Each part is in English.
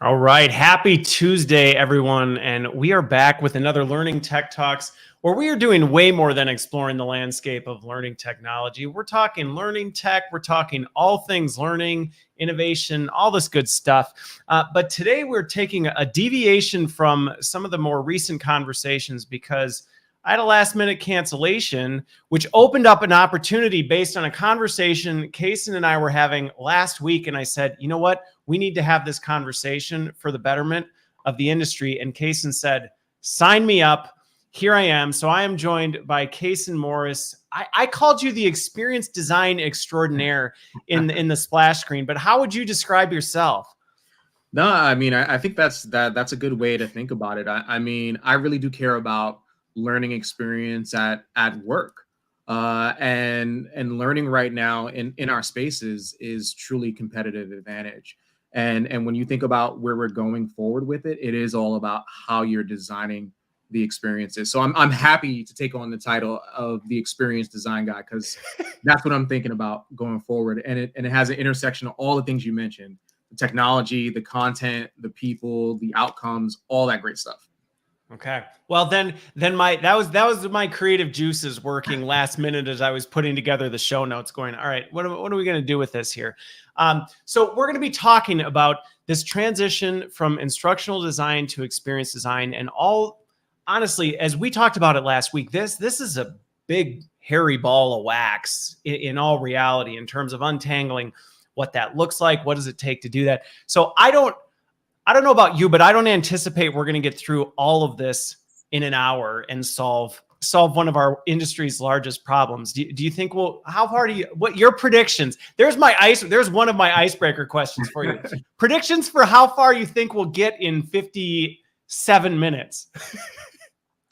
All right. Happy Tuesday, everyone. And we are back with another Learning Tech Talks where we are doing way more than exploring the landscape of learning technology. We're talking learning tech. We're talking all things learning, innovation, all this good stuff. But today we're taking a deviation from some of the more recent conversations because I had a last minute cancellation, which opened up an opportunity based on a conversation Kason and I were having last week. And I said, you know what? We need to have this conversation for the betterment of the industry. And Kason said, sign me up. Here I am. So I am joined by Kason Morris. I called you the experience design extraordinaire in the splash screen, but how would you describe yourself? No, I mean, I think that's a good way to think about it. I mean, I really do care about learning experience at work, and learning right now in our spaces is truly competitive advantage. And when you think about where we're going forward with it, it is all about how you're designing the experiences. So I'm happy to take on the title of the experience design guy because that's what I'm thinking about going forward. And it has an intersection of all the things you mentioned: the technology, the content, the people, the outcomes, all that great stuff. Okay. Well, then that was my creative juices working last minute as I was putting together the show notes going, all right, what are we going to do with this here? So we're going to be talking about this transition from instructional design to experience design. And honestly, as we talked about it last week, this is a big hairy ball of wax in all reality in terms of untangling what that looks like. What does it take to do that? So I don't know about you, but I don't anticipate we're going to get through all of this in an hour and solve one of our industry's largest problems. Do you think what your predictions? There's one of my icebreaker questions for you. Predictions for how far you think we'll get in 57 minutes.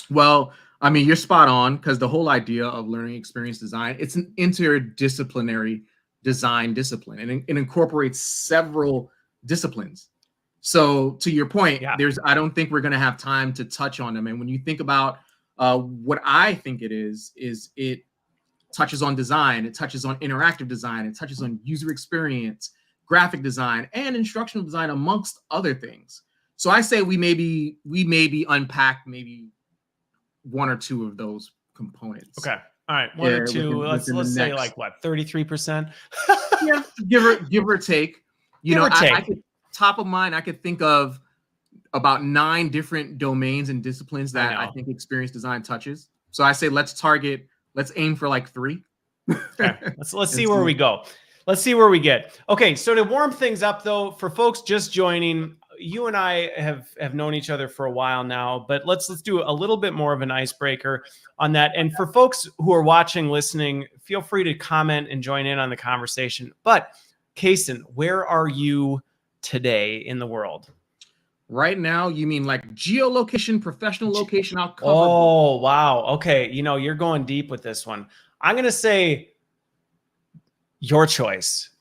Well, I mean, you're spot on because the whole idea of learning experience design, it's an interdisciplinary design discipline, and it incorporates several disciplines. So to your point, Yeah. I don't think we're going to have time to touch on them. And when you think about what I think it is it touches on design, it touches on interactive design, it touches on user experience, graphic design, and instructional design, amongst other things. So I say we maybe unpack maybe one or two of those components. Okay. All right. One or two. Let's say like what, 33%? Yeah, give or take. I could, top of mind, I could think of about 9 different domains and disciplines that I think experience design touches. So I say let's aim for like 3. Okay. Let's see where we go. Let's see where we get. Okay, so to warm things up though, for folks just joining, you and I have known each other for a while now, but let's do a little bit more of an icebreaker on that. And for folks who are watching, listening, feel free to comment and join in on the conversation. But Kason, where are you today in the world? Right now, you mean like geolocation, professional location? I'll cover. Oh, wow. Okay. You're going deep with this one. I'm going to say your choice.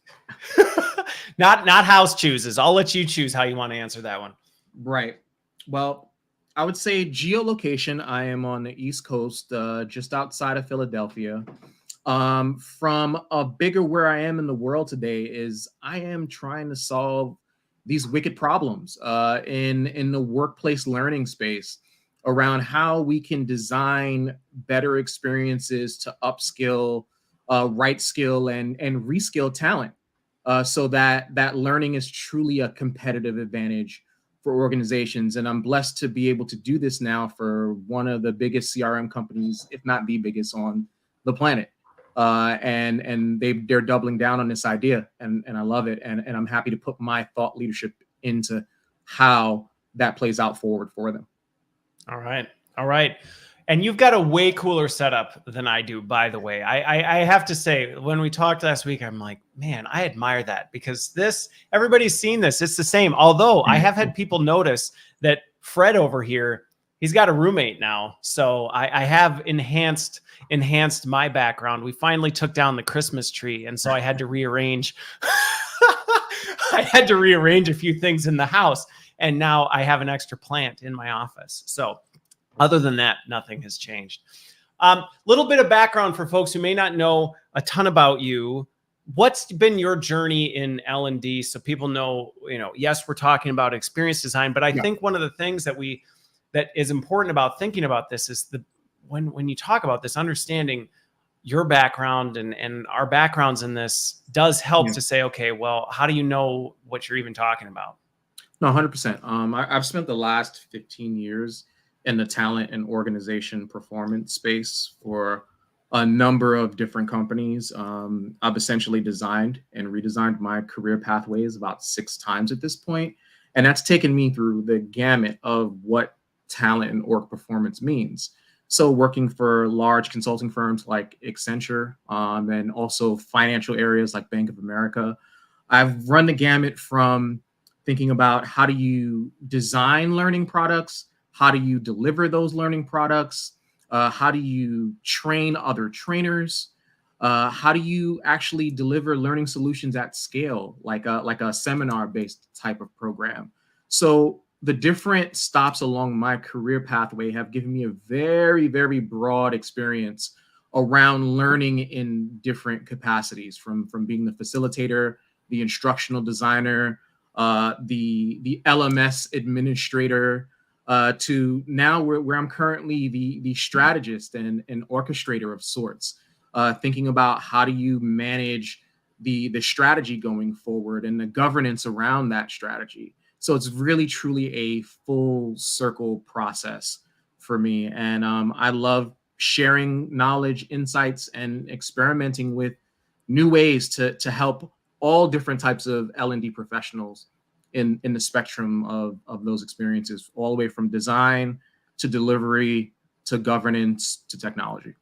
Not house chooses. I'll let you choose how you want to answer that one. Right. Well, I would say geolocation. I am on the East Coast, just outside of Philadelphia. From a bigger where I am in the world today is I am trying to solve these wicked problems in the workplace learning space around how we can design better experiences to upskill, right skill, and reskill talent, so that learning is truly a competitive advantage for organizations. And I'm blessed to be able to do this now for one of the biggest CRM companies, if not the biggest on the planet. And they're doubling down on this idea, and I love it. And I'm happy to put my thought leadership into how that plays out forward for them. All right. And you've got a way cooler setup than I do, by the way. I have to say, when we talked last week, I'm like, man, I admire that because everybody's seen this. It's the same. Although I have had people notice that Fred over here, he's got a roommate now. So I have enhanced my background. We finally took down the Christmas tree. And so I had to rearrange. I had to rearrange a few things in the house. And now I have an extra plant in my office. So other than that, nothing has changed. Little bit of background for folks who may not know a ton about you. what's been your journey in L&D? So people know, yes, we're talking about experience design, but I think one of the things that is important about thinking about this is when you talk about this, understanding your background and our backgrounds in this does help to say, okay, well, how do you know what you're even talking about? No, 100%. I've spent the last 15 years in the talent and organization performance space for a number of different companies. I've essentially designed and redesigned my career pathways about 6 times at this point, and that's taken me through the gamut of what talent and org performance means. So working for large consulting firms like Accenture, and also financial areas like Bank of America, I've run the gamut from thinking about how do you design learning products, how do you deliver those learning products, how do you train other trainers, how do you actually deliver learning solutions at scale, like a seminar-based type of program. So the different stops along my career pathway have given me a very, very broad experience around learning in different capacities, from being the facilitator, the instructional designer, the LMS administrator, to now where I'm currently the strategist and orchestrator of sorts, thinking about how do you manage the strategy going forward and the governance around that strategy. So it's really truly a full circle process for me, and I love sharing knowledge, insights, and experimenting with new ways to help all different types of L&D professionals in the spectrum of those experiences, all the way from design to delivery to governance to technology.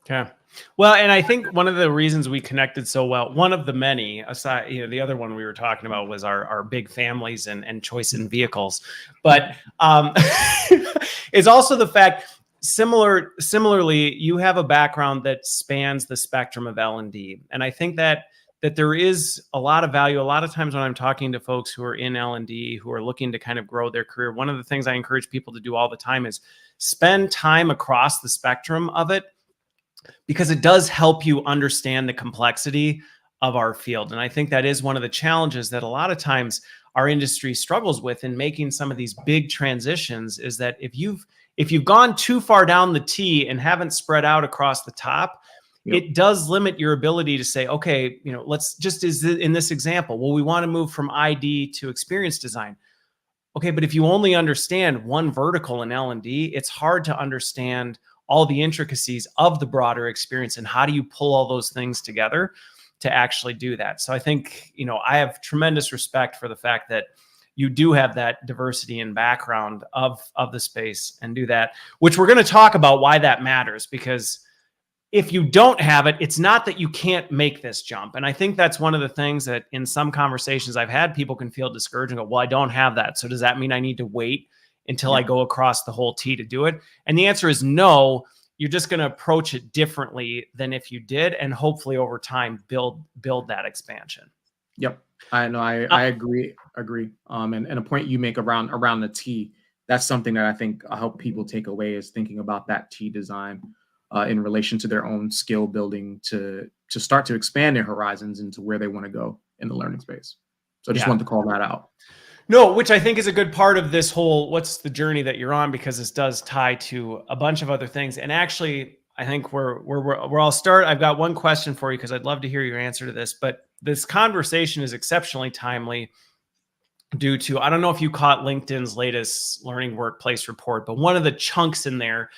Okay. Well, and I think one of the reasons we connected so well, one of the many, aside, the other one we were talking about was our big families and choice in vehicles, but it's also the fact, similarly, you have a background that spans the spectrum of L&D, and I think that there is a lot of value. A lot of times when I'm talking to folks who are in L&D, who are looking to kind of grow their career, one of the things I encourage people to do all the time is spend time across the spectrum of it, because it does help you understand the complexity of our field. And I think that is one of the challenges that a lot of times our industry struggles with in making some of these big transitions, is that if you've gone too far down the T and haven't spread out across the top, it does limit your ability to say, okay, let's just, in this example, well, we want to move from ID to experience design. Okay, but if you only understand one vertical in L&D, it's hard to understand all the intricacies of the broader experience and how do you pull all those things together to actually do that. So I think, I have tremendous respect for the fact that you do have that diversity and background of the space and do that, which we're going to talk about why that matters, because if you don't have it, it's not that you can't make this jump. And I think that's one of the things that in some conversations I've had, people can feel discouraged and go, well, I don't have that. So does that mean I need to wait until I go across the whole T to do it? And the answer is no. You're just going to approach it differently than if you did, and hopefully over time build that expansion. Yep. I know. I agree. And a point you make around the T, that's something that I think I hope people take away, is thinking about that T design in relation to their own skill building to start to expand their horizons into where they want to go in the learning space. So I just wanted to call that out. No, which I think is a good part of this whole, what's the journey that you're on, because this does tie to a bunch of other things. And actually, I think where I'll start, I've got one question for you, because I'd love to hear your answer to this, but this conversation is exceptionally timely due to, I don't know if you caught LinkedIn's latest learning workplace report, but one of the chunks in there,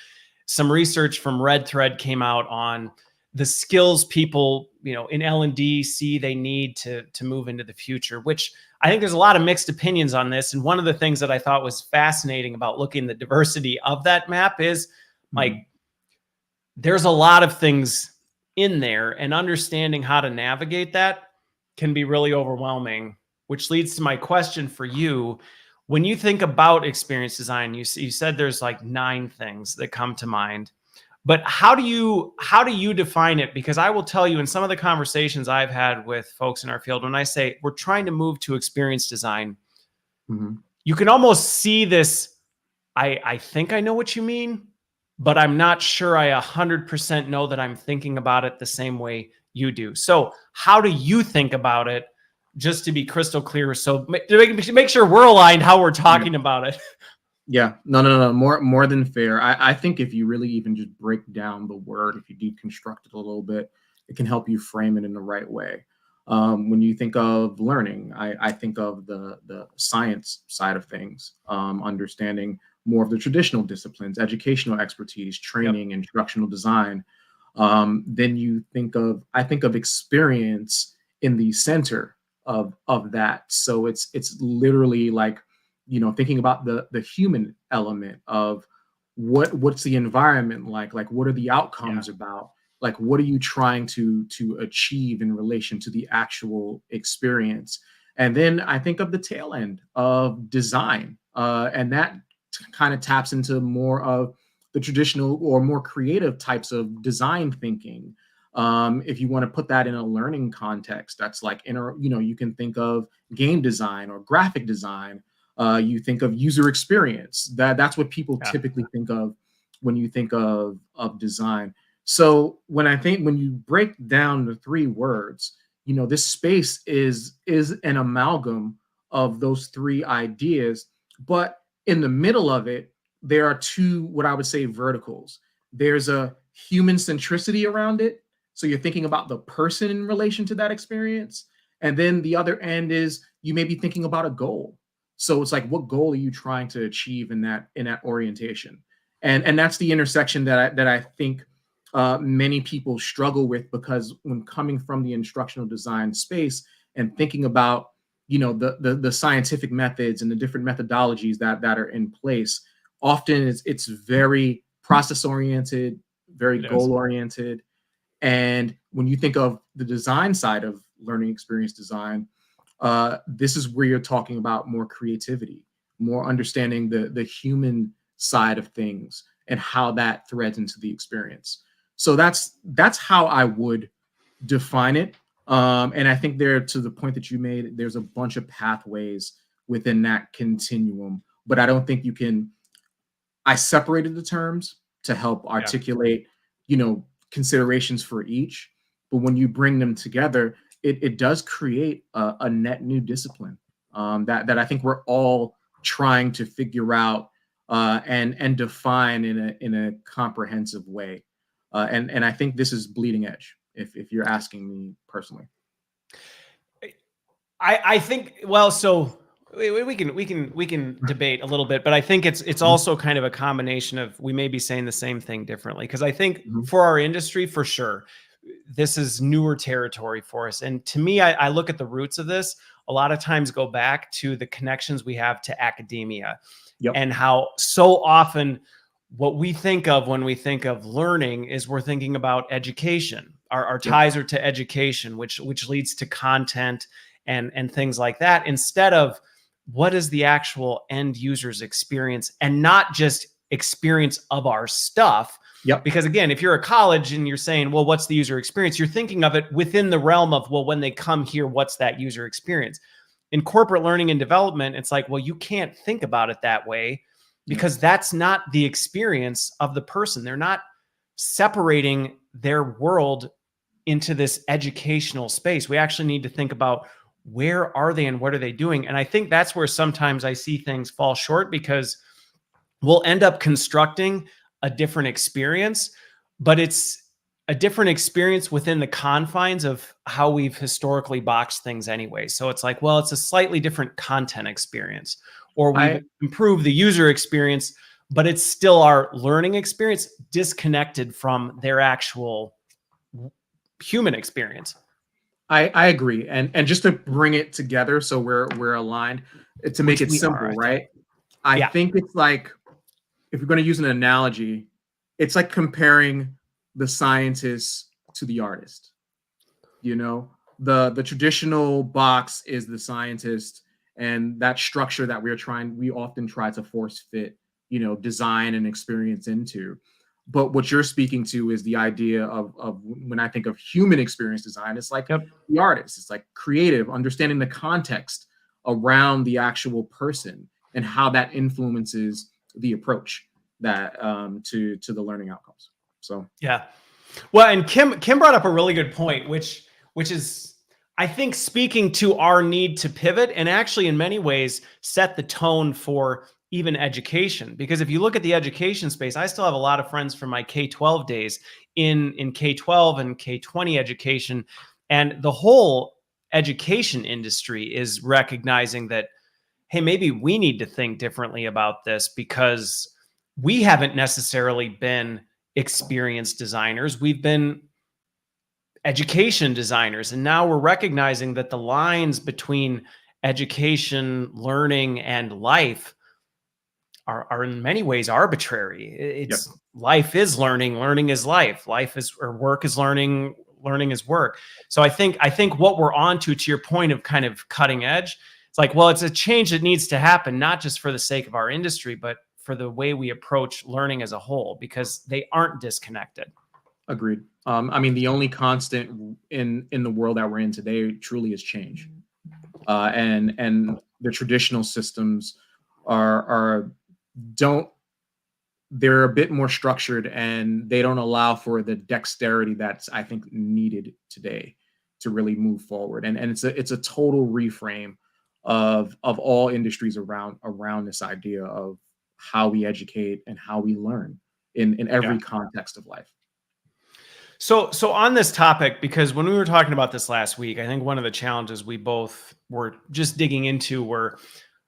some research from Red Thread came out on the skills people, in L&D see they need to move into the future, which I think there's a lot of mixed opinions on this. And one of the things that I thought was fascinating about looking at the diversity of that map is there's a lot of things in there, and understanding how to navigate that can be really overwhelming, which leads to my question for you. When you think about experience design, you said there's like 9 things that come to mind. But how do you define it? Because I will tell you, in some of the conversations I've had with folks in our field, when I say we're trying to move to experience design, you can almost see this, I think I know what you mean, but I'm not sure I 100% know that I'm thinking about it the same way you do. So how do you think about it? Just to be crystal clear, so to make sure we're aligned how we're talking about it. Yeah, no. More than fair. I think if you really even just break down the word, if you deconstruct it a little bit, it can help you frame it in the right way. When you think of learning, I think of the science side of things, understanding more of the traditional disciplines, educational expertise, training, instructional design. Then I think of experience in the center of that. So it's literally like, thinking about the human element of what's the environment like what are the outcomes about, like what are you trying to achieve in relation to the actual experience. And then I think of the tail end of design, and that kind of taps into more of the traditional or more creative types of design thinking. If you want to put that in a learning context, that's like you can think of game design or graphic design. You think of user experience. That's what people typically think of when you think of design. So when you break down the three words, this space is an amalgam of those three ideas. But in the middle of it, there are two, what I would say, verticals. There's a human centricity around it. So you're thinking about the person in relation to that experience. And then the other end is you may be thinking about a goal. So it's like, what goal are you trying to achieve in that orientation? And that's the intersection that I think many people struggle with, because when coming from the instructional design space and thinking about the scientific methods and the different methodologies that are in place, often it's very process oriented, very goal oriented. And when you think of the design side of learning experience design, this is where you're talking about more creativity, more understanding the human side of things and how that threads into the experience. So that's how I would define it. And I think to the point that you made, there's a bunch of pathways within that continuum, but I don't think I separated the terms to help articulate, considerations for each. But when you bring them together, it does create a net new discipline that I think we're all trying to figure out and define in a comprehensive way. And I think this is bleeding edge, if you're asking me personally. I think, well, so we can debate a little bit, but I think it's also kind of a combination of, we may be saying the same thing differently, because I think for our industry, for sure, this is newer territory for us. And to me, I look at the roots of this a lot of times go back to the connections we have to academia, and how so often what we think of when we think of learning is we're thinking about education. Our ties are to education, which leads to content and things like that, instead of what is the actual end user's experience, and not just experience of our stuff. Because again, if you're a college and you're saying, well, what's the user experience? You're thinking of it within the realm of, well, when they come here, what's that user experience? In corporate learning and development, it's like, well, you can't think about it that way, because that's not the experience of the person. They're not separating their world into this educational space. We actually need to think about, where are they and what are they doing? And I think that's where sometimes I see things fall short, because we'll end up constructing a different experience, but it's a different experience within the confines of how we've historically boxed things anyway. So it's like, well, it's a slightly different content experience, or we've improved the user experience, but it's still our learning experience disconnected from their actual human experience. I agree. And just to bring it together so we're aligned, to make it simple, right? I think it's like, if you're going to use an analogy, it's like comparing the scientist to the artist. The traditional box is the scientist, and that structure that we often try to force fit, design and experience into. But what you're speaking to is the idea of when I think of human experience design, it's like the artist. It's like creative, understanding the context around the actual person and how that influences the approach that to the learning outcomes. So Well, and Kim brought up a really good point, which is, I think, speaking to our need to pivot and actually in many ways set the tone for even education. Because if you look at the education space, I still have a lot of friends from my K-12 days in K-12 and K-20 education, and the whole education industry is recognizing that, hey, maybe we need to think differently about this because we haven't necessarily been experienced designers. We've been education designers. And now we're recognizing that the lines between education, learning, and life are in many ways arbitrary. Yep. It's life is learning, learning is life. Life is, or work is learning, learning is work. So I think what we're on to your point of kind of cutting edge, it's like, well, it's a change that needs to happen, not just for the sake of our industry, but for the way we approach learning as a whole, because they aren't disconnected. Agreed. I mean, the only constant in the world that we're in today truly is change, and the traditional systems they're a bit more structured, and they don't allow for the dexterity that's, I think, needed today to really move forward. And it's a total reframe of all industries around this idea of how we educate and how we learn in every context of life. So on this topic, because when we were talking about this last week, I think one of the challenges we both were just digging into were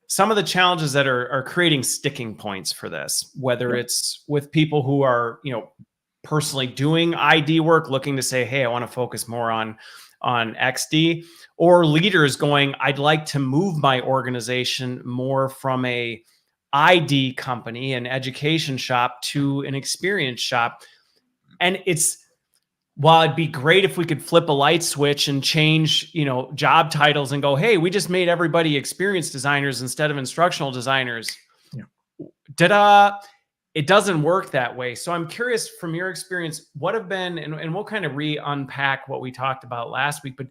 some of the challenges that are creating sticking points for this, whether it's with people who are, personally doing ID work, looking to say, hey, I want to focus more on XD, or leaders going, I'd like to move my organization more from a ID company, an education shop, to an experience shop. And while it'd be great if we could flip a light switch and change, job titles and go, hey, we just made everybody experience designers instead of instructional designers. It doesn't work that way. So I'm curious, from your experience, what have been, and we'll kind of unpack what we talked about last week, but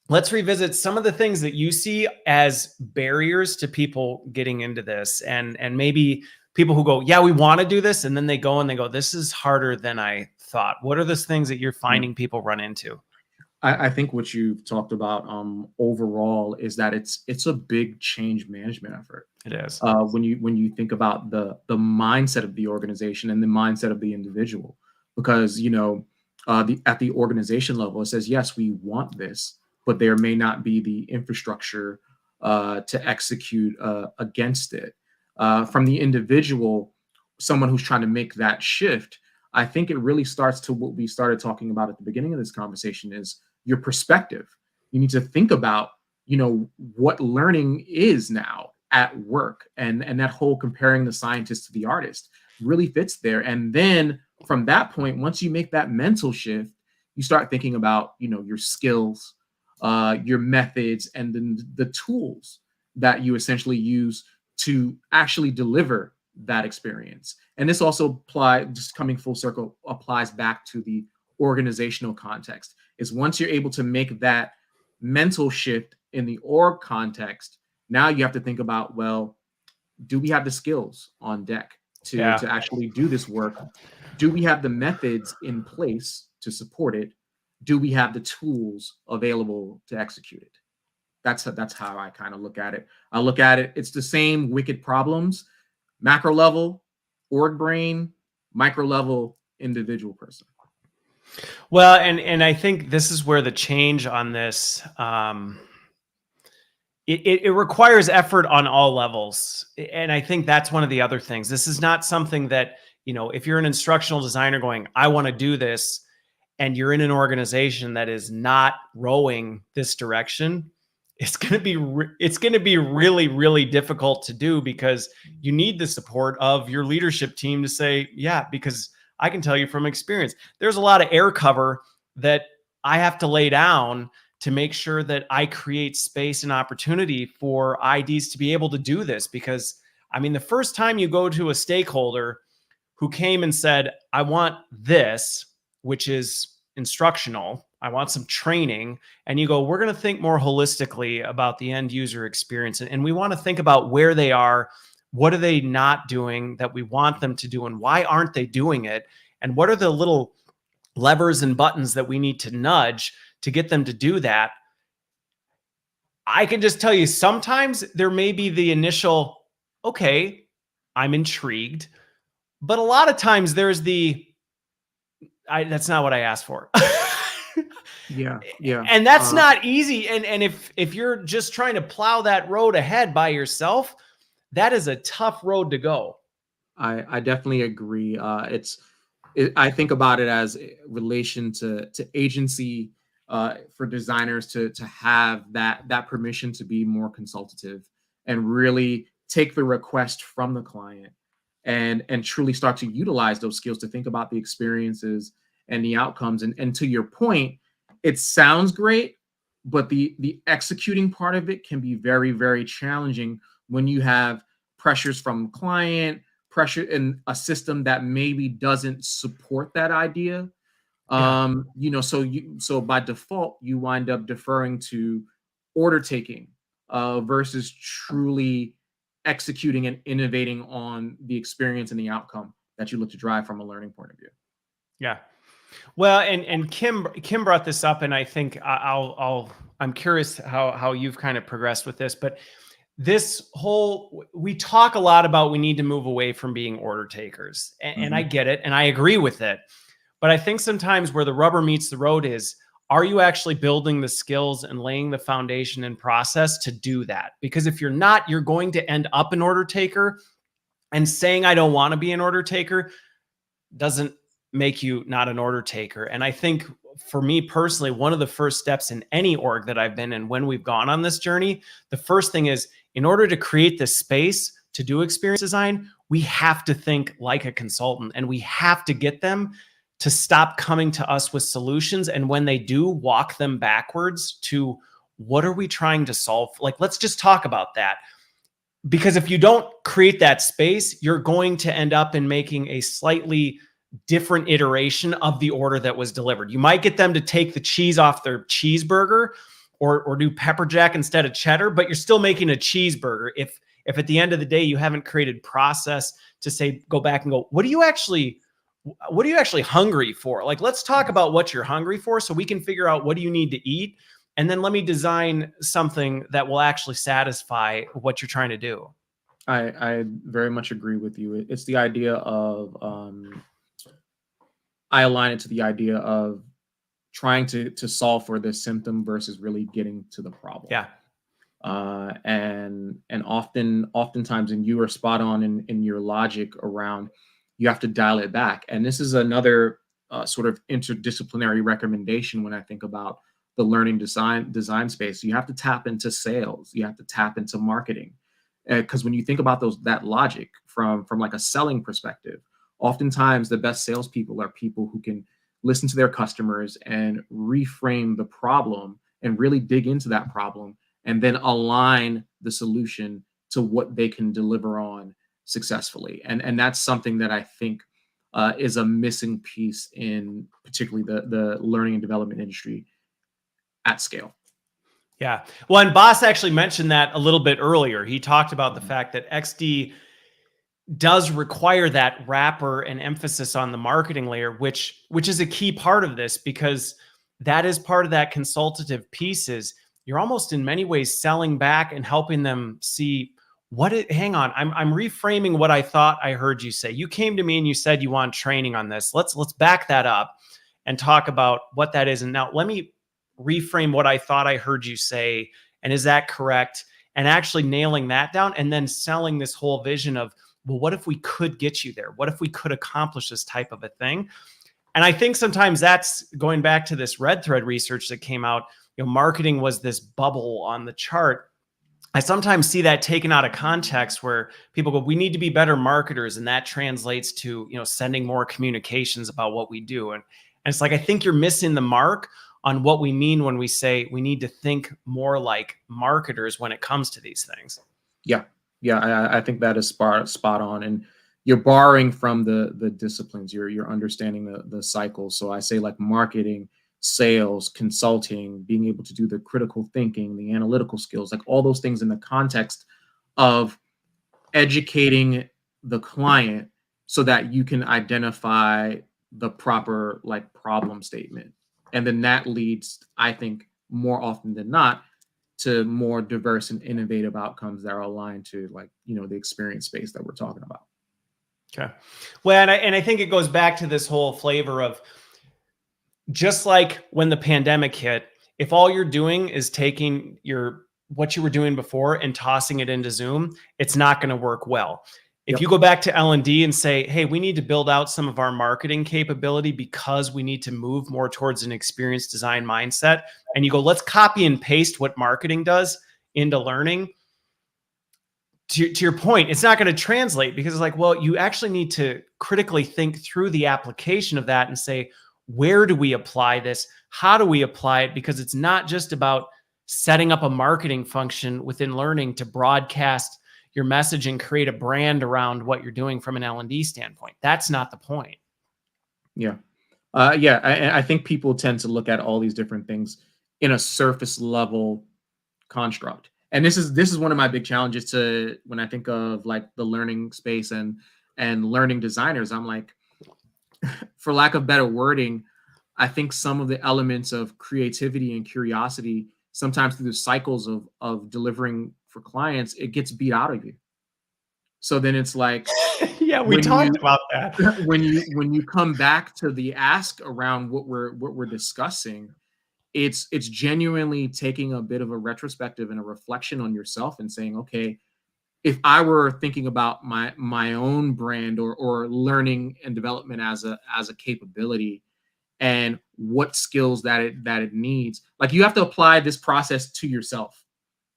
let's revisit some of the things that you see as barriers to people getting into this, and maybe people who go, yeah, we want to do this, and then they go, this is harder than I thought. What are those things that you're finding people run into? I think what you've talked about overall is that it's a big change management effort. It is. When you think about the mindset of the organization and the mindset of the individual, because at the organization level, it says, yes, we want this, but there may not be the infrastructure to execute against it. From the individual, someone who's trying to make that shift, I think it really starts to what we started talking about at the beginning of this conversation, is your perspective. You need to think about, what learning is now at work, and that whole comparing the scientist to the artist really fits there. And then from that point, once you make that mental shift, you start thinking about, your skills, your methods, and then the tools that you essentially use to actually deliver that experience. And this also just coming full circle, applies back to the organizational context, is once you're able to make that mental shift in the org context, now you have to think about, well, do we have the skills on deck to actually do this work? Do we have the methods in place to support it? Do we have the tools available to execute it? That's how I kind of look at it. I look at it, it's the same wicked problems, macro level, org brain, micro level, individual person. Well, and I think this is where the change on this, it requires effort on all levels. And I think that's one of the other things. This is not something that, if you're an instructional designer going, I want to do this, and you're in an organization that is not rowing this direction, it's going to be really, really difficult to do, because you need the support of your leadership team to say, yeah, because I can tell you from experience, there's a lot of air cover that I have to lay down to make sure that I create space and opportunity for IDs to be able to do this. Because the first time you go to a stakeholder who came and said, I want this, which is instructional, I want some training, and you go, we're going to think more holistically about the end user experience. And we want to think about where they are, what are they not doing that we want them to do, and why aren't they doing it? And what are the little levers and buttons that we need to nudge to get them to do that. I can just tell you, sometimes there may be the initial, okay, I'm intrigued, but a lot of times there's that's not what I asked for. Yeah, yeah. And that's not easy. And if you're just trying to plow that road ahead by yourself, that is a tough road to go. I definitely agree. I think about it as a relation to agency, for designers to have that permission to be more consultative and really take the request from the client and truly start to utilize those skills to think about the experiences and the outcomes. And to your point, it sounds great, but the executing part of it can be very, very challenging when you have pressures from client, pressure in a system that maybe doesn't support that idea. Yeah. So by default you wind up deferring to order taking, versus truly executing and innovating on the experience and the outcome that you look to drive from a learning point of view. Yeah. Well, and Kim brought this up, and I think I'm curious how you've kind of progressed with this, but we talk a lot about we need to move away from being order takers, and I get it, and I agree with it. But I think sometimes where the rubber meets the road is, are you actually building the skills and laying the foundation and process to do that? Because if you're not, you're going to end up an order taker, and saying I don't want to be an order taker doesn't make you not an order taker. And I think for me personally, one of the first steps in any org that I've been in when we've gone on this journey, the first thing is, in order to create this space to do experience design, we have to think like a consultant, and we have to get them to stop coming to us with solutions. And when they do, walk them backwards to, what are we trying to solve? Like, let's just talk about that. Because if you don't create that space, you're going to end up in making a slightly different iteration of the order that was delivered. You might get them to take the cheese off their cheeseburger or do pepper jack instead of cheddar, but you're still making a cheeseburger. If at the end of the day, you haven't created process to say, go back and go, what are you actually hungry for? Like, let's talk about what you're hungry for so we can figure out what do you need to eat. And then let me design something that will actually satisfy what you're trying to do. I very much agree with you. It's the idea of, I align it to the idea of trying to solve for this symptom versus really getting to the problem. Yeah. And oftentimes, and you are spot on in your logic around, you have to dial it back. And this is another sort of interdisciplinary recommendation when I think about the learning design space. You have to tap into sales. You have to tap into marketing, because when you think about that logic from like a selling perspective, oftentimes the best salespeople are people who can listen to their customers and reframe the problem and really dig into that problem, and then align the solution to what they can deliver on successfully. And that's something that I think is a missing piece in particularly the learning and development industry at scale. Yeah. Well, and Boss actually mentioned that a little bit earlier. He talked about the fact that XD does require that wrapper and emphasis on the marketing layer, which is a key part of this, because that is part of that consultative piece. Is you're almost in many ways selling back and helping them see hang on, I'm reframing what I thought I heard you say. You came to me and you said you want training on this. Let's back that up and talk about what that is. And now let me reframe what I thought I heard you say. And is that correct? And actually nailing that down, and then selling this whole vision of, well, what if we could get you there? What if we could accomplish this type of a thing? And I think sometimes that's going back to this red thread research that came out. Marketing was this bubble on the chart. I sometimes see that taken out of context, where people go, we need to be better marketers. And that translates to, sending more communications about what we do. And it's like, I think you're missing the mark on what we mean when we say we need to think more like marketers when it comes to these things. Yeah. I think that is spot on. And you're borrowing from the disciplines. You're understanding the cycle. So I say, like, marketing, sales, consulting, being able to do the critical thinking, the analytical skills, like all those things in the context of educating the client so that you can identify the proper like problem statement. And then that leads, I think, more often than not, to more diverse and innovative outcomes that are aligned to like, the experience space that we're talking about. Okay. Well, and I think it goes back to this whole flavor of, just like when the pandemic hit, if all you're doing is taking what you were doing before and tossing it into Zoom, it's not going to work well. If you go back to L&D and say, hey, we need to build out some of our marketing capability because we need to move more towards an experience design mindset, and you go, let's copy and paste what marketing does into learning, to your point, it's not going to translate, because it's like, well, you actually need to critically think through the application of that and say, where do we apply this? How do we apply it? Because it's not just about setting up a marketing function within learning to broadcast your message and create a brand around what you're doing from an L&D standpoint. That's not the point. Yeah. I think people tend to look at all these different things in a surface level construct. And this is one of my big challenges to when I think of like the learning space and learning designers. I'm like, for lack of better wording, I think some of the elements of creativity and curiosity, sometimes through the cycles of delivering for clients, it gets beat out of you. So then it's like, yeah, we talked about that. when you come back to the ask around what we're discussing, it's genuinely taking a bit of a retrospective and a reflection on yourself and saying, okay, if I were thinking about my own brand or learning and development as a capability, and what skills that it needs, like you have to apply this process to yourself.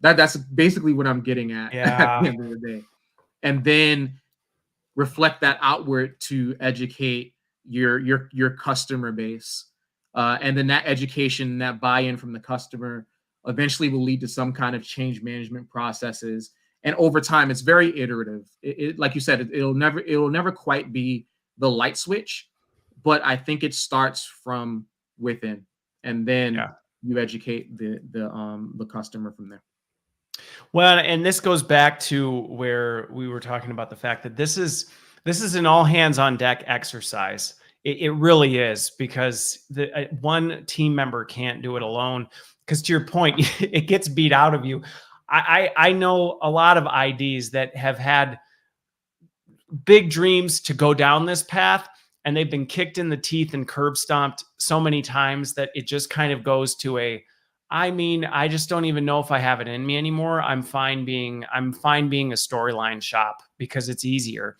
That's basically what I'm getting at at the end of the day. And then reflect that outward to educate your customer base. And then that education, that buy-in from the customer eventually will lead to some kind of change management processes. And over time, it's very iterative. Like you said, it'll never quite be the light switch, but I think it starts from within, and then you educate the customer from there. Well, and this goes back to where we were talking about the fact that this is an all hands on deck exercise. It really is, because one team member can't do it alone. Because to your point, it gets beat out of you. I know a lot of IDs that have had big dreams to go down this path, and they've been kicked in the teeth and curb stomped so many times that it just kind of goes to I just don't even know if I have it in me anymore. I'm fine being a storyline shop because it's easier.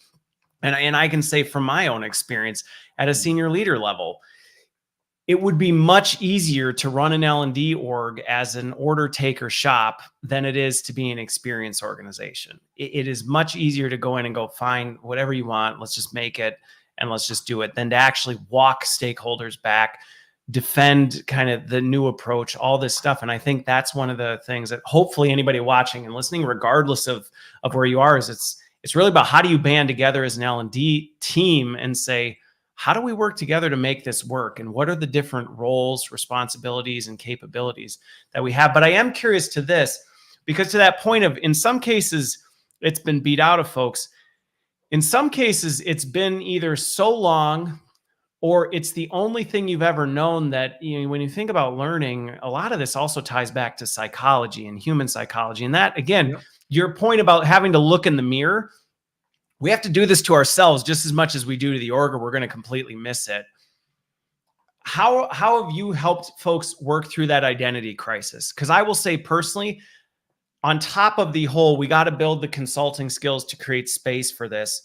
And I can say from my own experience at a senior leader level, it would be much easier to run an L&D org as an order taker shop than it is to be an experience organization. It is much easier to go in and go, find whatever you want, let's just make it and let's just do it, than to actually walk stakeholders back, defend kind of the new approach, all this stuff. And I think that's one of the things that hopefully anybody watching and listening, regardless of where you are, is it's really about how do you band together as an L&D team and say, how do we work together to make this work? And what are the different roles, responsibilities, and capabilities that we have? But I am curious to this, because to that point of, in some cases, it's been beat out of folks. In some cases, it's been either so long or it's the only thing you've ever known that, when you think about learning, a lot of this also ties back to psychology and human psychology. And that, again, your point about having to look in the mirror, we have to do this to ourselves just as much as we do to the org, or we're going to completely miss it. How have you helped folks work through that identity crisis? Because I will say personally, on top of the whole, we got to build the consulting skills to create space for this.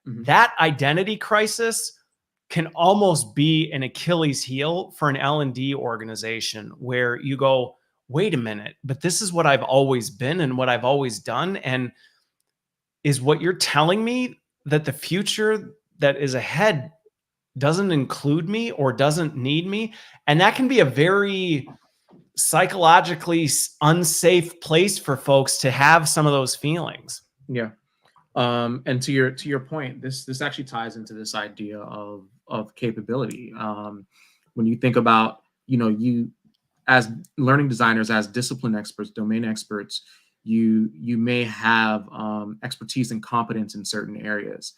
Mm-hmm. That identity crisis can almost be an Achilles heel for an L&D organization, where you go, wait a minute, but this is what I've always been and what I've always done. And is what you're telling me that the future that is ahead doesn't include me or doesn't need me? And that can be a very psychologically unsafe place for folks to have some of those feelings. Yeah. And to your point, this actually ties into this idea of capability. When you think about, you as learning designers, as discipline experts, domain experts, you may have expertise and competence in certain areas.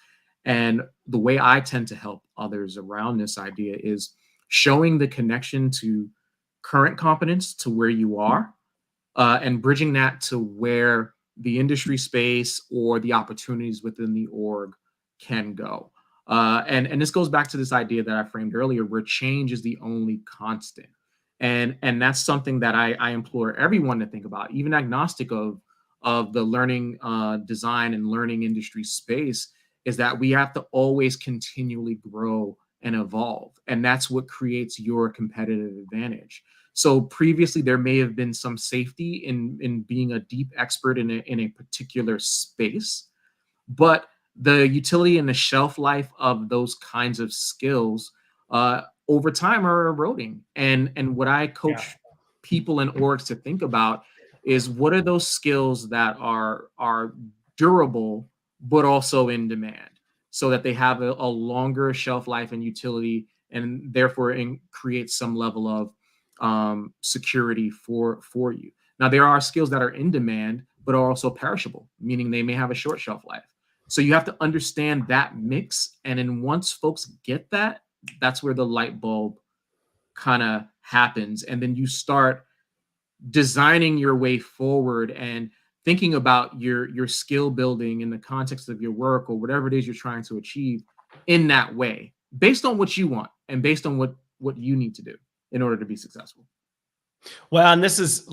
And the way I tend to help others around this idea is showing the connection to current competence to where you are, and bridging that to where the industry space or the opportunities within the org can go. And this goes back to this idea that I framed earlier, where change is the only constant. And that's something that I implore everyone to think about, even agnostic of the learning design and learning industry space, is that we have to always continually grow and evolve. And that's what creates your competitive advantage. So previously, there may have been some safety in being a deep expert in a particular space, but the utility and the shelf life of those kinds of skills over time are eroding. And what I coach people and orgs to think about is, what are those skills that are durable but also in demand, so that they have a longer shelf life and utility, and therefore create some level of security for you. Now, there are skills that are in demand but are also perishable, meaning they may have a short shelf life. So you have to understand that mix. And then once folks get that, that's where the light bulb kind of happens. And then you start designing your way forward and thinking about your skill building in the context of your work or whatever it is you're trying to achieve in that way, based on what you want and based on what you need to do in order to be successful. Well, and this is,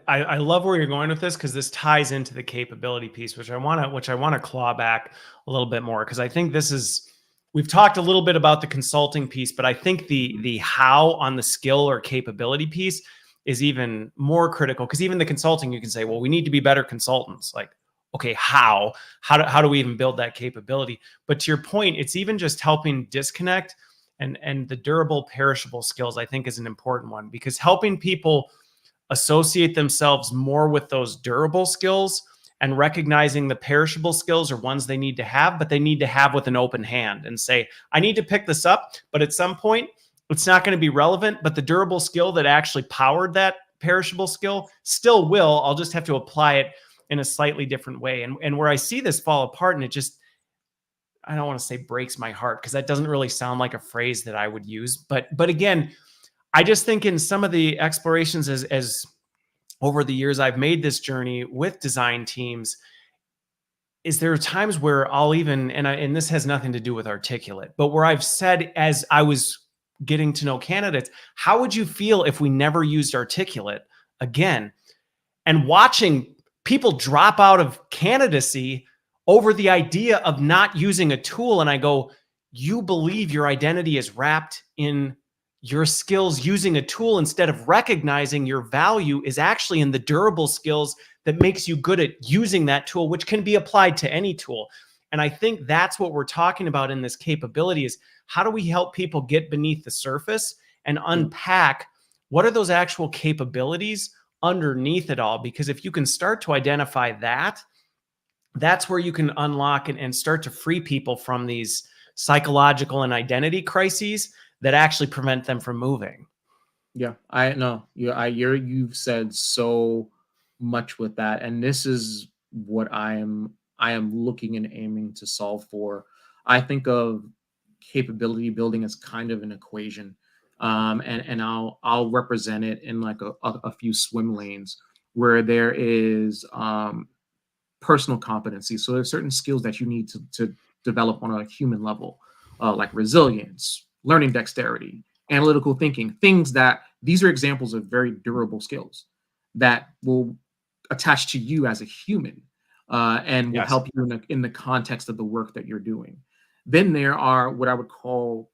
I love where you're going with this, because this ties into the capability piece, which I want to claw back a little bit more, because I think this is, we've talked a little bit about the consulting piece, but I think the how on the skill or capability piece is even more critical, because even the consulting, you can say, well, we need to be better consultants. Like, okay, how do we even build that capability? But to your point, it's even just helping disconnect. And the durable, perishable skills, I think, is an important one, because helping people associate themselves more with those durable skills and recognizing the perishable skills are ones they need to have, but they need to have with an open hand and say, I need to pick this up, but at some point it's not going to be relevant, but the durable skill that actually powered that perishable skill still will. I'll just have to apply it in a slightly different way. And where I see this fall apart, and it just, I don't want to say breaks my heart, because that doesn't really sound like a phrase that I would use. But again, I just think in some of the explorations as over the years I've made this journey with design teams, is there are times where I'll even, and this has nothing to do with articulate, but where I've said, as I was getting to know candidates, how would you feel if we never used articulate again? And watching people drop out of candidacy over the idea of not using a tool. And I go, you believe your identity is wrapped in your skills using a tool, instead of recognizing your value is actually in the durable skills that makes you good at using that tool, which can be applied to any tool. And I think that's what we're talking about in this capability, is how do we help people get beneath the surface and unpack what are those actual capabilities underneath it all? Because if you can start to identify that, that's where you can unlock and start to free people from these psychological and identity crises that actually prevent them from moving. Yeah, I know. You've said so much with that, and this is what I am looking and aiming to solve for. I think of capability building as kind of an equation, and I'll represent it in like a few swim lanes, where there is personal competency. So there's certain skills that you need to develop on a human level, like resilience, learning dexterity, analytical thinking, things that these are examples of very durable skills that will attach to you as a human, and will help you in the context of the work that you're doing. Then there are what I would call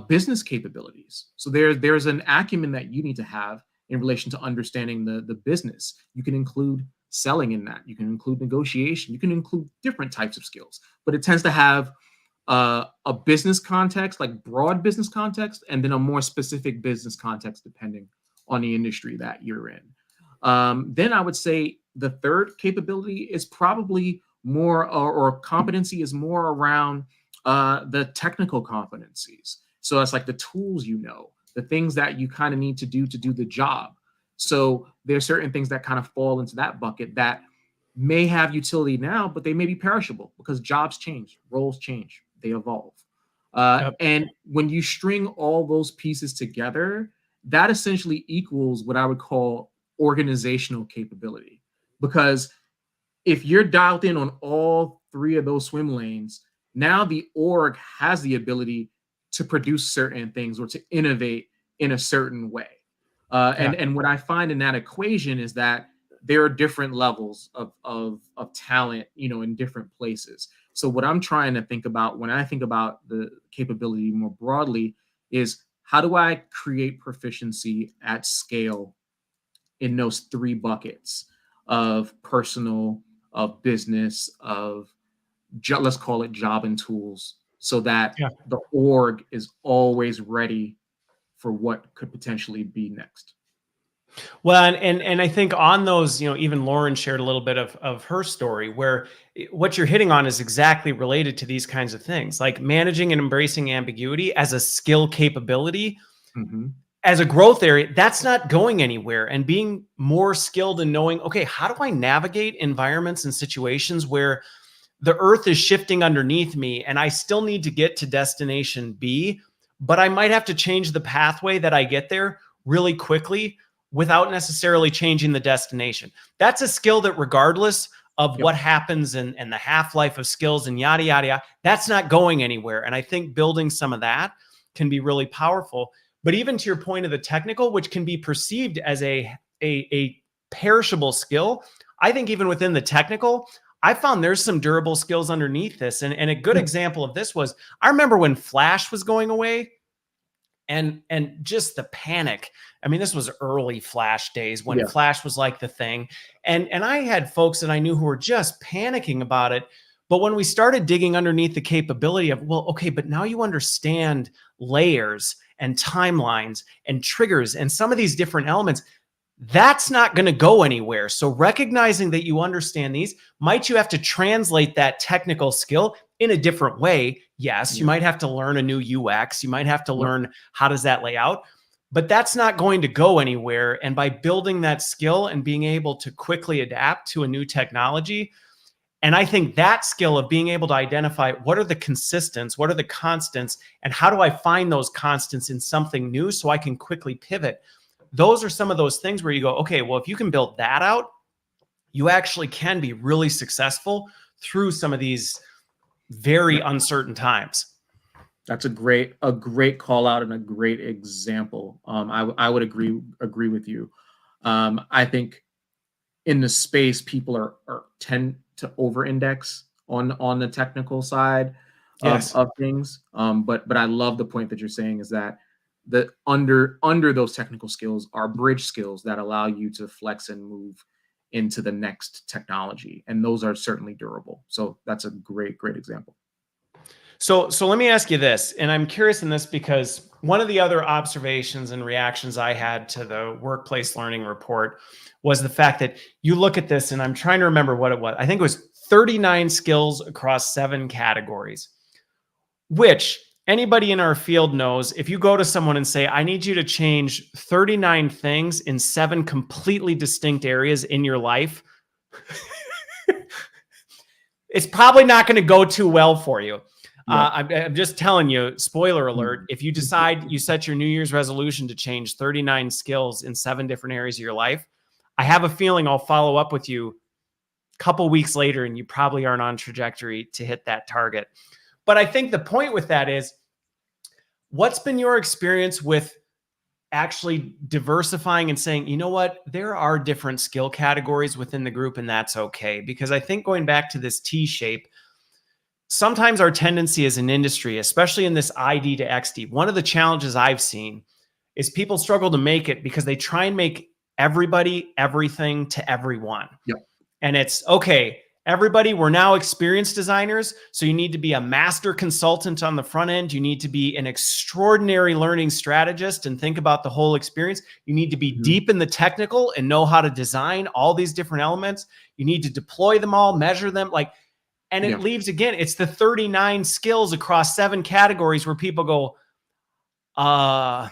business capabilities. So there's an acumen that you need to have in relation to understanding the business. You can include selling in that. You can include negotiation. You can include different types of skills, but it tends to have a business context, like broad business context, and then a more specific business context depending on the industry that you're in. Then I would say the third capability is probably more, or competency is more around the technical competencies. So that's like the tools, the things that you kind of need to do the job. So there's certain things that kind of fall into that bucket that may have utility now, but they may be perishable because jobs change, roles change, they evolve. Yep. And when you string all those pieces together, that essentially equals what I would call organizational capability. Because if you're dialed in on all three of those swim lanes, now the org has the ability to produce certain things or to innovate in a certain way. Yeah. And what I find in that equation is that there are different levels of talent, in different places. So what I'm trying to think about when I think about the capability more broadly is how do I create proficiency at scale in those three buckets of personal, of business, of let's call it job and tools, so that Yeah. the org is always ready for what could potentially be next. Well, and I think on those, even Lauren shared a little bit of her story where what you're hitting on is exactly related to these kinds of things, like managing and embracing ambiguity as a skill capability, Mm-hmm. as a growth area. That's not going anywhere. And being more skilled in knowing, okay, how do I navigate environments and situations where the earth is shifting underneath me and I still need to get to destination B, but I might have to change the pathway that I get there really quickly without necessarily changing the destination. That's a skill that regardless of Yep. what happens and the half-life of skills and yada, yada, yada, that's not going anywhere. And I think building some of that can be really powerful. But even to your point of the technical, which can be perceived as a perishable skill, I think even within the technical, I found there's some durable skills underneath this. And a good Yeah. example of this was, I remember when Flash was going away and just the panic. I mean, this was early Flash days when Yeah. Flash was like the thing. And I had folks that I knew who were just panicking about it. But when we started digging underneath the capability of, well, okay, but now you understand layers and timelines and triggers and some of these different elements, that's not going to go anywhere. So recognizing that you understand these, might you have to translate that technical skill in a different way? Yes, you Yeah. might have to learn a new UX. You might have to Yep. learn how does that lay out, but that's not going to go anywhere. And by building that skill and being able to quickly adapt to a new technology, and I think that skill of being able to identify what are the consistents, what are the constants, and how do I find those constants in something new so I can quickly pivot. Those are some of those things where you go, okay, well, if you can build that out, you actually can be really successful through some of these very uncertain times. That's a great call out and a great example. I would agree with you. I think in the space, people are tend to over index on the technical side Yes. of things. But I love the point that you're saying is that the under those technical skills are bridge skills that allow you to flex and move into the next technology, and those are certainly durable. So that's a great example. So let me ask you this, and I'm curious in this because one of the other observations and reactions I had to the workplace learning report was the fact that you look at this, and I'm trying to remember what it was. I think it was 39 skills across 7 categories, which anybody in our field knows. If you go to someone and say, I need you to change 39 things in 7 completely distinct areas in your life, it's probably not going to go too well for you. I'm just telling you, spoiler alert, if you decide you set your New Year's resolution to change 39 skills in 7 different areas of your life, I have a feeling I'll follow up with you a couple weeks later and you probably aren't on trajectory to hit that target. But I think the point with that is, what's been your experience with actually diversifying and saying, you know what, there are different skill categories within the group and that's okay? Because I think going back to this T shape, sometimes our tendency as an industry, especially in this ID to XD, one of the challenges I've seen is people struggle to make it because they try and make everybody everything to everyone. Yep. And it's okay, everybody, we're now experienced designers. So you need to be a master consultant on the front end. You need to be an extraordinary learning strategist and think about the whole experience. You need to be deep in the technical and know how to design all these different elements. You need to deploy them all, measure them. And it leaves, again, it's the 39 skills across 7 categories where people go, I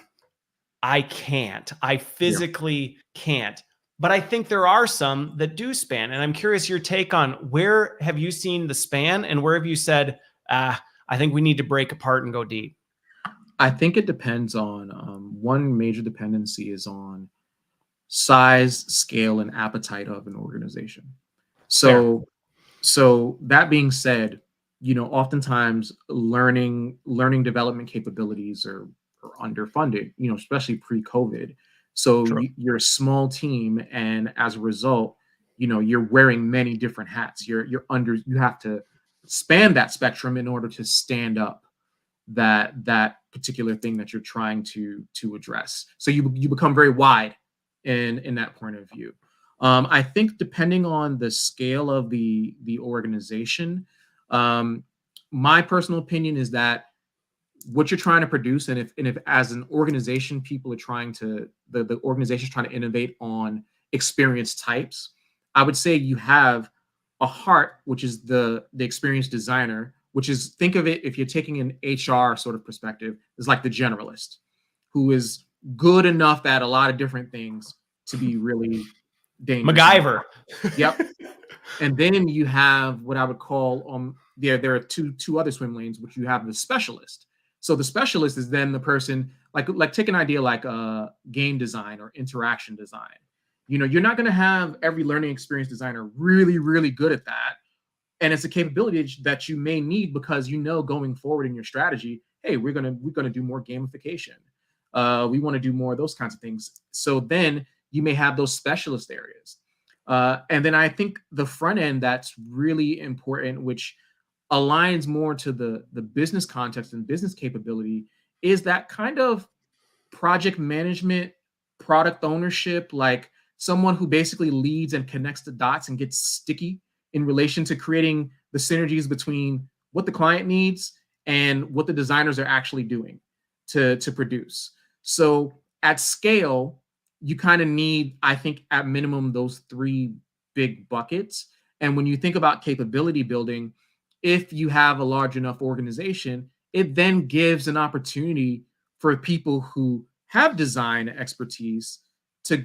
can't. I physically can't. But I think there are some that do span. And I'm curious your take on, where have you seen the span and where have you said, I think we need to break apart and go deep? I think it depends on one major dependency is on size, scale, and appetite of an organization. Fair. So that being said, oftentimes learning development capabilities are underfunded, especially pre-COVID. So True. you're a small team, and as a result, you're wearing many different hats. You have to span that spectrum in order to stand up that particular thing that you're trying to address. So you become very wide in that point of view. I think depending on the scale of the organization, my personal opinion is that what you're trying to produce, and if as an organization, people are trying to the organization's trying to innovate on experience types, I would say you have a heart, which is the experience designer, which is, think of it, if you're taking an HR sort of perspective, is like the generalist who is good enough at a lot of different things to be really dangerous. MacGyver. Yep. And then you have what I would call there are two other swim lanes, which you have the specialist. So the specialist is then the person, like take an idea like game design or interaction design. You're not going to have every learning experience designer really, really good at that. And it's a capability that you may need because going forward in your strategy, hey, we're gonna do more gamification. We want to do more of those kinds of things. So then you may have those specialist areas. And then I think the front end that's really important, which aligns more to the business context and business capability, is that kind of project management, product ownership, like someone who basically leads and connects the dots and gets sticky in relation to creating the synergies between what the client needs and what the designers are actually doing to produce. So at scale, you kind of need, I think, at minimum, those three big buckets. And when you think about capability building, if you have a large enough organization, it then gives an opportunity for people who have design expertise to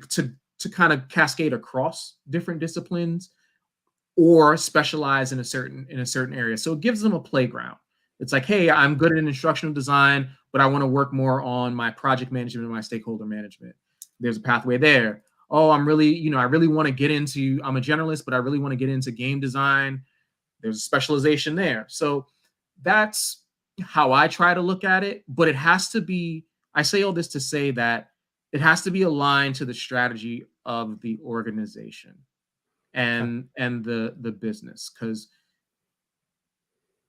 kind of cascade across different disciplines or specialize in a certain area. So it gives them a playground. It's like, hey, I'm good at instructional design, but I want to work more on my project management and my stakeholder management. There's a pathway there. Oh, I really want to get into, I'm a generalist, but I really want to get into game design. There's a specialization there. So that's how I try to look at it. But it has to be, I say all this to say that it has to be aligned to the strategy of the organization and the business, because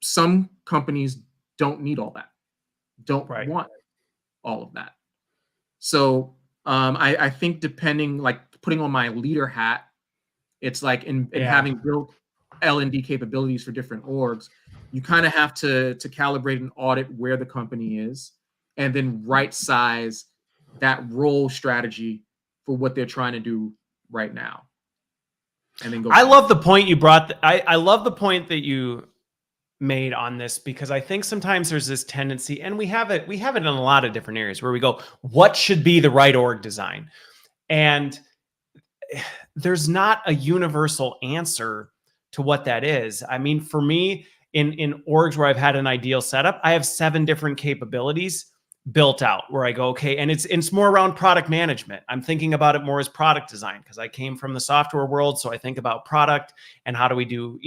some companies don't need all that, don't want all of that. So I think depending, like putting on my leader hat, it's like in having built L&D capabilities for different orgs, you kind of have to calibrate and audit where the company is, and then right size that role strategy for what they're trying to do right now. And then go. I love the point you brought. I love the point that you made on this, because I think sometimes there's this tendency, and we have it in a lot of different areas, where we go, what should be the right org design? And there's not a universal answer to what that is. I mean, for me, in orgs where I've had an ideal setup, I have 7 different capabilities built out where I go, okay, and it's more around product management. I'm thinking about it more as product design because I came from the software world. So I think about product and how do we do,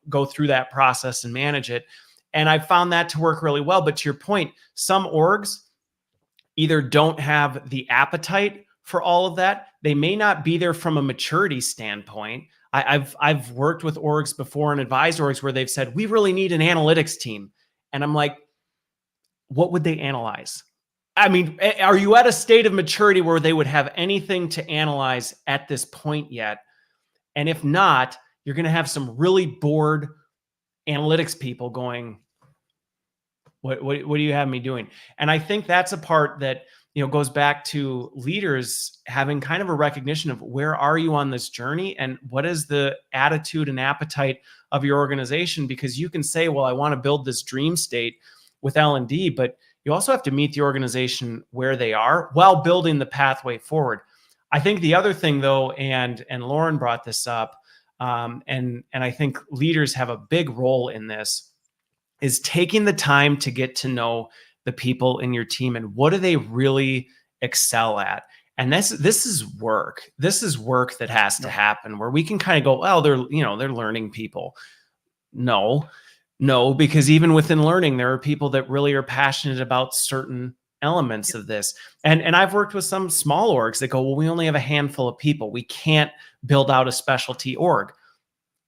go through that process and manage it. And I found that to work really well. But to your point, some orgs either don't have the appetite for all of that. They may not be there from a maturity standpoint. I've worked with orgs before and advised orgs where they've said, we really need an analytics team. And I'm like, what would they analyze? I mean, are you at a state of maturity where they would have anything to analyze at this point yet? And if not, you're going to have some really bored analytics people going, what do you have me doing? And I think that's a part that, goes back to leaders having kind of a recognition of where are you on this journey and what is the attitude and appetite of your organization? Because you can say, well, I want to build this dream state with L&D, but you also have to meet the organization where they are while building the pathway forward. I think the other thing though, and Lauren brought this up, and I think leaders have a big role in this, is taking the time to get to know the people in your team and what do they really excel at. And this is work. This is work that has to happen, where we can kind of go, well, they're learning people. No, because even within learning, there are people that really are passionate about certain elements of this. And I've worked with some small orgs that go, well, we only have a handful of people. We can't build out a specialty org.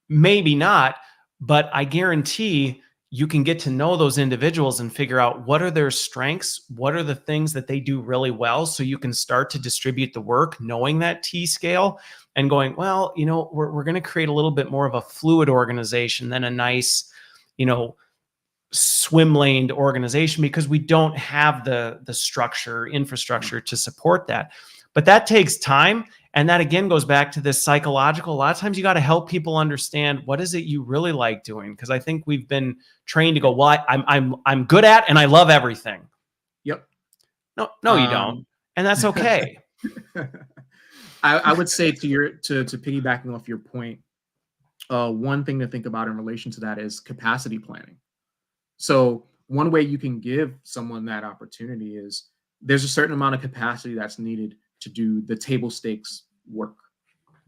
Maybe not, but I guarantee you can get to know those individuals and figure out what are their strengths, what are the things that they do really well, so you can start to distribute the work knowing that T scale and going, well, we're going to create a little bit more of a fluid organization than a nice, swim laned organization, because we don't have the structure, infrastructure to support that. But that takes time. And that again goes back to this psychological. A lot of times you got to help people understand what is it you really like doing. Because I think we've been trained to go, well, I'm good at and I love everything. Yep. No, you don't. And that's okay. I would say to piggybacking off your point, one thing to think about in relation to that is capacity planning. So one way you can give someone that opportunity is there's a certain amount of capacity that's needed to do the table stakes work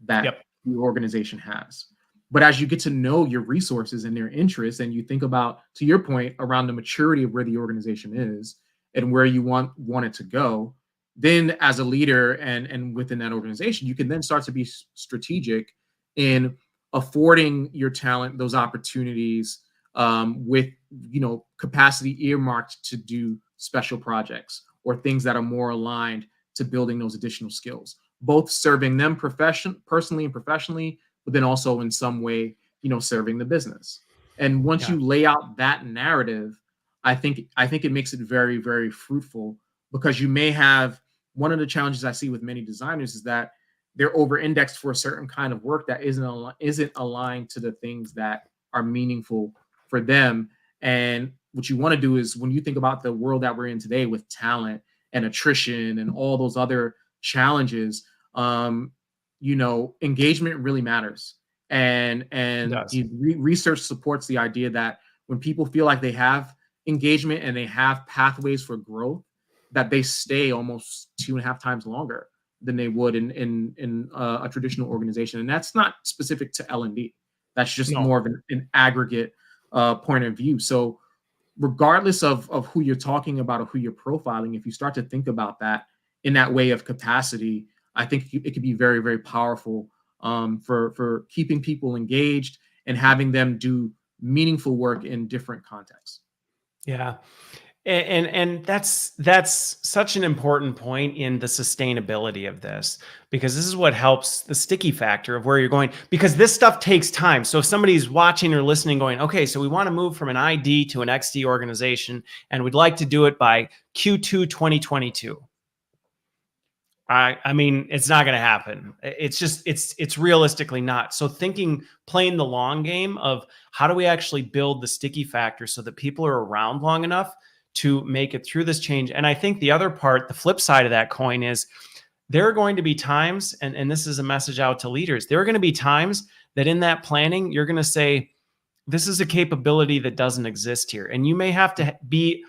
that the organization has. But as you get to know your resources and their interests, and you think about, to your point, around the maturity of where the organization is and where you want it to go, then as a leader and within that organization, you can then start to be strategic in affording your talent those opportunities with capacity earmarked to do special projects or things that are more aligned to building those additional skills, both serving them personally and professionally, but then also in some way, serving the business. And once you lay out that narrative, I think it makes it very, very fruitful, because you may have, one of the challenges I see with many designers is that they're over-indexed for a certain kind of work that isn't aligned to the things that are meaningful for them. And what you want to do is, when you think about the world that we're in today with talent and attrition and all those other challenges, engagement really matters. And research supports the idea that when people feel like they have engagement and they have pathways for growth, that they stay almost 2.5 times longer than they would in a traditional organization. And that's not specific to L&D. That's just more of an aggregate point of view. So regardless of who you're talking about or who you're profiling, if you start to think about that in that way of capacity, I think it could be very, very powerful for keeping people engaged and having them do meaningful work in different contexts. Yeah. And that's such an important point in the sustainability of this, because this is what helps the sticky factor of where you're going, because this stuff takes time. So if somebody's watching or listening going, okay, so we want to move from an ID to an XD organization, and we'd like to do it by Q2 2022. I mean, it's not going to happen. It's realistically not. So playing the long game of how do we actually build the sticky factor so that people are around long enough to make it through this change. And I think the other part, the flip side of that coin, is there are going to be times, and this is a message out to leaders, there are going to be times that in that planning, you're going to say, this is a capability that doesn't exist here. And you may have to be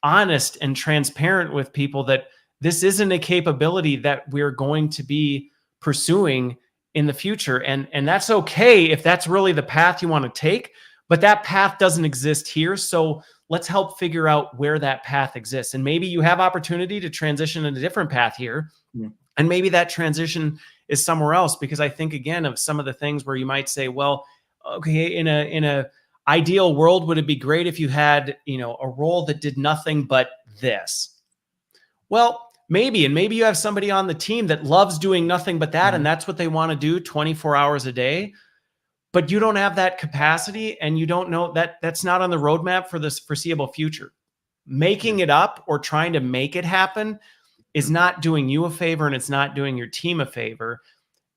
honest and transparent with people that this isn't a capability that we're going to be pursuing in the future. And that's okay if that's really the path you want to take, but that path doesn't exist here. So let's help figure out where that path exists. And maybe you have opportunity to transition in a different path here. Yeah. And maybe that transition is somewhere else, because I think, again, of some of the things where you might say, well, okay, in a ideal world, would it be great if you had, a role that did nothing but this? Well, maybe, and maybe you have somebody on the team that loves doing nothing but that, and that's what they want to do 24 hours a day. But you don't have that capacity, and you don't know that that's not on the roadmap for this foreseeable future. Making it up or trying to make it happen is not doing you a favor, and it's not doing your team a favor.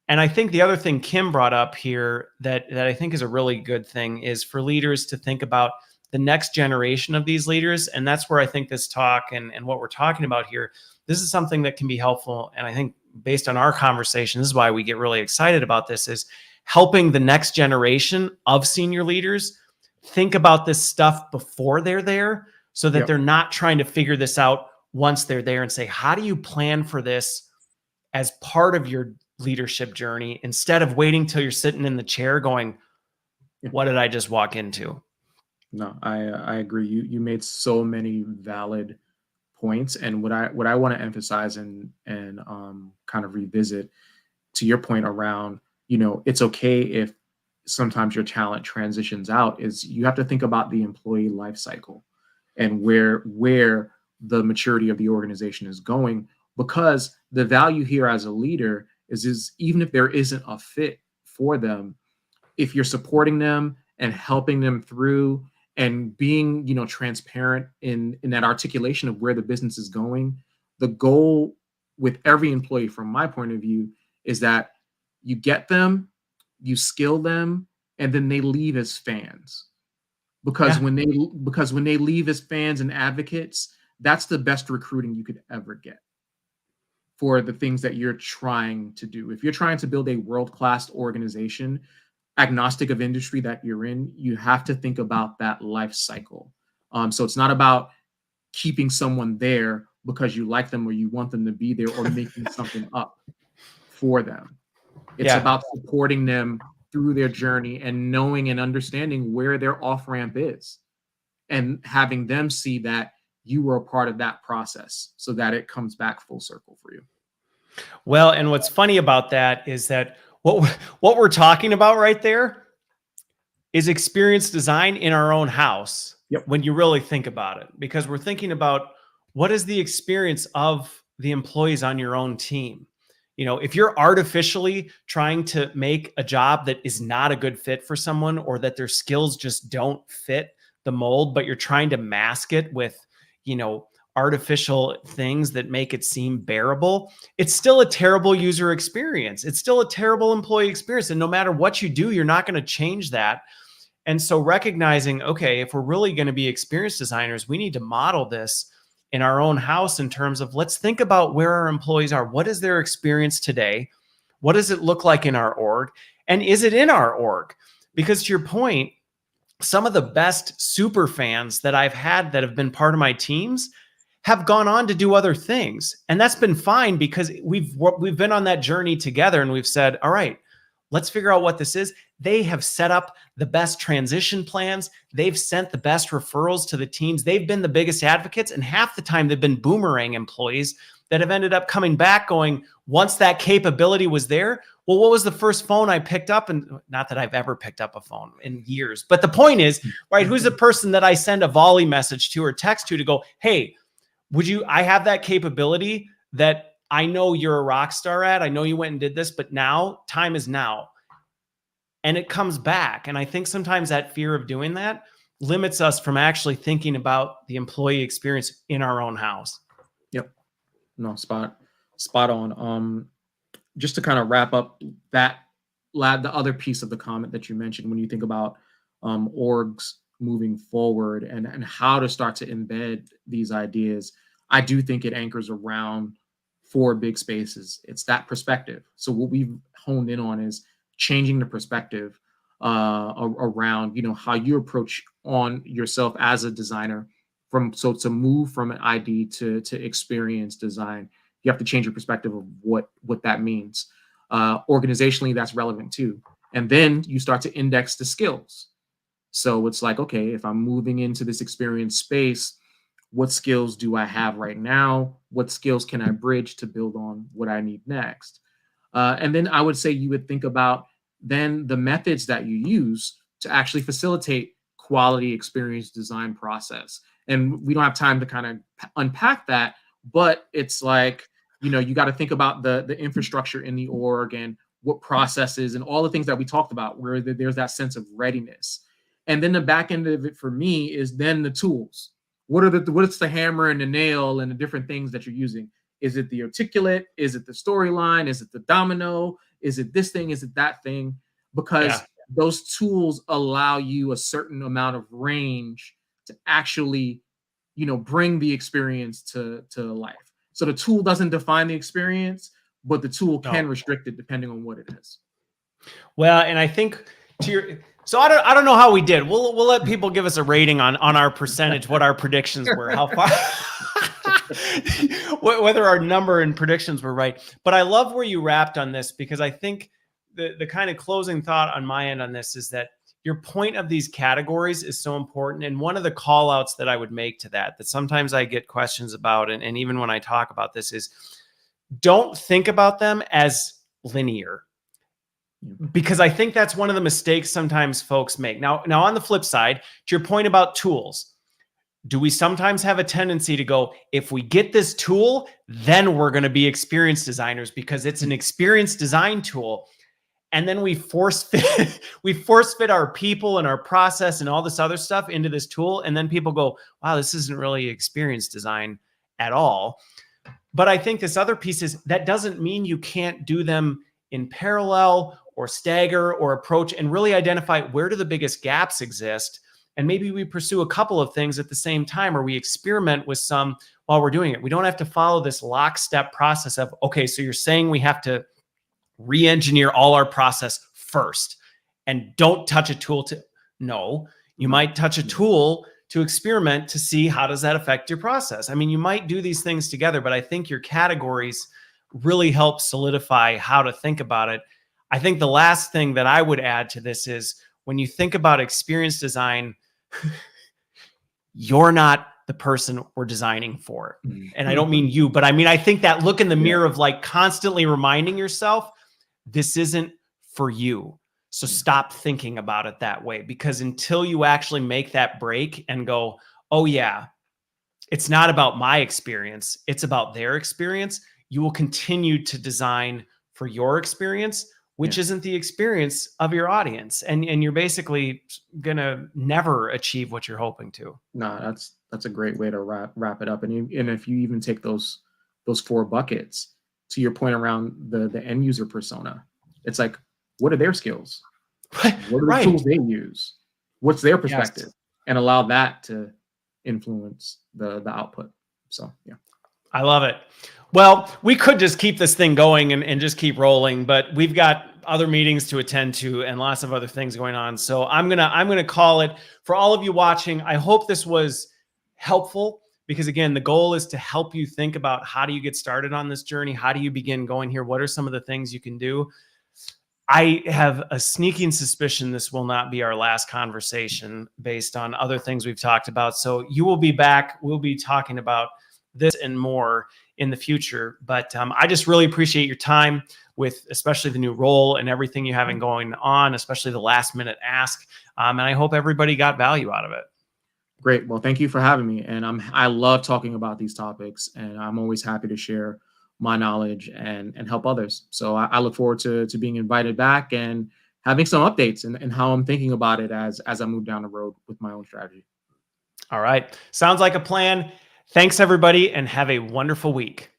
And I think the other thing Kim brought up here that I think is a really good thing is for leaders to think about the next generation of these leaders. And that's where I think this talk and what we're talking about here, this is something that can be helpful. And I think based on our conversation, this is why we get really excited about this, is helping the next generation of senior leaders think about this stuff before they're there so that Yep. they're not trying to figure this out once they're there, and say, how do you plan for this as part of your leadership journey instead of waiting till you're sitting in the chair going, what did I just walk into? No, I agree. You made so many valid points, and what I want to emphasize and kind of revisit to your point around, it's okay if sometimes your talent transitions out, is you have to think about the employee life cycle and where the maturity of the organization is going, because the value here as a leader is even if there isn't a fit for them, if you're supporting them and helping them through and being transparent in that articulation of where the business is going, the goal with every employee from my point of view is that you get them, you skill them, and then they leave as fans, because when they leave as fans and advocates, that's the best recruiting you could ever get for the things that you're trying to do. If you're trying to build a world-class organization, agnostic of industry that you're in, you have to think about that life cycle. So it's not about keeping someone there because you like them or you want them to be there or making something up for them. It's about supporting them through their journey and knowing and understanding where their off-ramp is and having them see that you were a part of that process so that it comes back full circle for you. Well, and what's funny about that is that what we're talking about right there is experience design in our own house. Yep. When you really think about it, because we're thinking about what is the experience of the employees on your own team. If you're artificially trying to make a job that is not a good fit for someone, or that their skills just don't fit the mold, but you're trying to mask it with, artificial things that make it seem bearable, it's still a terrible user experience. It's still a terrible employee experience. And no matter what you do, you're not going to change that. And so recognizing, okay, if we're really going to be experience designers, we need to model this in our own house in terms of, let's think about where our employees are. What is their experience today? What does it look like in our org? And is it in our org? Because to your point, some of the best super fans that I've had that have been part of my teams have gone on to do other things. And that's been fine because we've been on that journey together and we've said, all right, let's figure out what this is. They have set up the best transition plans. They've sent the best referrals to the teams. They've been the biggest advocates. And half the time they've been boomerang employees that have ended up coming back going, once that capability was there, well, what was the first phone I picked up? And not that I've ever picked up a phone in years, but the point is, right, who's the person that I send a volley message to or text to go, hey, I have that capability that I know you're a rock star at. I know you went and did this, but now time is now. And it comes back. And I think sometimes that fear of doing that limits us from actually thinking about the employee experience in our own house. Yep. No, spot on. Just to kind of wrap up the other piece of the comment that you mentioned, when you think about orgs moving forward and how to start to embed these ideas, I do think it anchors around 4 big spaces. It's that perspective. So what we've honed in on is changing the perspective around, how you approach on yourself as a designer. To move from an ID to experience design, you have to change your perspective of what that means. Organizationally, that's relevant too. And then you start to index the skills. So it's like, okay, if I'm moving into this experience space, what skills do I have right now? What skills can I bridge to build on what I need next? And then I would say you would think about then the methods that you use to actually facilitate quality experience design process. And we don't have time to kind of unpack that, but it's like, you got to think about the infrastructure in the org and what processes and all the things that we talked about where there's that sense of readiness. And then the back end of it for me is then the tools. What's the hammer and the nail and the different things that you're using? Is it the articulate? Is it the storyline? Is it the domino? Is it this thing? Is it that thing? Because those tools allow you a certain amount of range to actually, bring the experience to life. So the tool doesn't define the experience, but the tool can restrict it depending on what it is. Well, and I think So I don't know how we did. We'll let people give us a rating on our percentage, what our predictions were, how far, whether our number and predictions were right. But I love where you wrapped on this, because I think the kind of closing thought on my end on this is that your point of these categories is so important. And one of the call outs that I would make to that sometimes I get questions about, and even when I talk about this, is don't think about them as linear. Because I think that's one of the mistakes sometimes folks make. Now on the flip side, to your point about tools, do we sometimes have a tendency to go, if we get this tool, then we're going to be experienced designers because it's an experienced design tool. And then we force fit our people and our process and all this other stuff into this tool. And then people go, wow, this isn't really experienced design at all. But I think this other piece is that doesn't mean you can't do them in parallel or stagger or approach and really identify where do the biggest gaps exist. And maybe we pursue a couple of things at the same time, or we experiment with some while we're doing it. We don't have to follow this lockstep process of, okay, so you're saying we have to re-engineer all our process first and don't touch a tool no, you might touch a tool to experiment to see how does that affect your process. I mean, you might do these things together, but I think your categories really help solidify how to think about it. I think the last thing that I would add to this is when you think about experience design, you're not the person we're designing for. And I don't mean you, but I mean, I think that look in the mirror of like constantly reminding yourself, this isn't for you. So stop thinking about it that way, because until you actually make that break and go, oh yeah, it's not about my experience, it's about their experience, you will continue to design for your experience, which isn't the experience of your audience. And you're basically going to never achieve what you're hoping to. No, that's a great way to wrap it up. And if you even take those 4 buckets, to your point around the end user persona, it's like, what are their skills? What are the tools they use? What's their perspective? Yes. And allow that to influence the output. So, yeah. I love it. Well, we could just keep this thing going and just keep rolling, but we've got other meetings to attend to and lots of other things going on. So I'm gonna call it. For all of you watching, I hope this was helpful, because again, the goal is to help you think about how do you get started on this journey? How do you begin going here? What are some of the things you can do? I have a sneaking suspicion this will not be our last conversation based on other things we've talked about. So you will be back. We'll be talking about this and more in the future. But I just really appreciate your time with especially the new role and everything you having going on, especially the last minute ask. And I hope everybody got value out of it. Great. Well, thank you for having me. And I love talking about these topics, and I'm always happy to share my knowledge and help others. So I look forward to being invited back and having some updates and how I'm thinking about it as I move down the road with my own strategy. All right. Sounds like a plan. Thanks, everybody, and have a wonderful week.